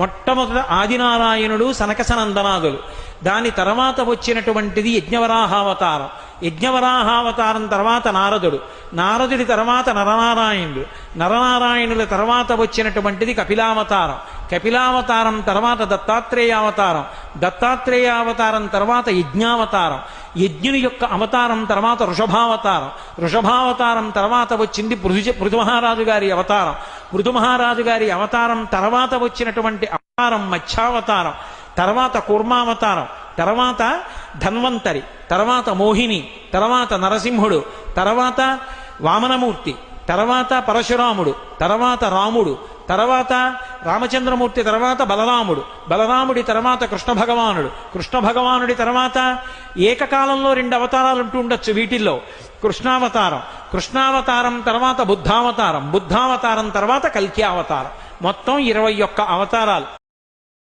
మొట్టమొదట ఆదినారాయణుడు సనకసనందనాదులు, దాని తర్వాత వచ్చినటువంటిది యజ్ఞవరాహావతారం. యజ్ఞవరాహావతారం తర్వాత నారదుడు, నారదుడి తర్వాత నరనారాయణుడు, నరనారాయణుల తర్వాత వచ్చినటువంటిది కపిలావతారం, కపిలావతారం తర్వాత దత్తాత్రేయావతారం, దత్తాత్రేయావతారం తర్వాత యజ్ఞావతారం, యజ్ఞుని యొక్క అవతారం తర్వాత వృషభావతారం, వృషభావతారం తర్వాత వచ్చింది పృథుమహారాజు గారి అవతారం, పృథుమహారాజు గారి అవతారం తర్వాత వచ్చినటువంటి అవతారం మత్స్యావతారం, తర్వాత కూర్మావతారం, తర్వాత ధన్వంతరి, తర్వాత మోహిని, తర్వాత నరసింహుడు, తర్వాత వామనమూర్తి, తర్వాత పరశురాముడు, తర్వాత రాముడు, తర్వాత రామచంద్రమూర్తి, తర్వాత బలరాముడు, బలరాముడి తర్వాత కృష్ణ భగవానుడు, కృష్ణ భగవానుడి తర్వాత ఏకకాలంలో 2 అవతారాలు ఉంటూ ఉండొచ్చు వీటిల్లో. కృష్ణావతారం, కృష్ణావతారం తర్వాత బుద్ధావతారం, బుద్ధావతారం తర్వాత కల్కి అవతారం. మొత్తం 21 అవతారాలు.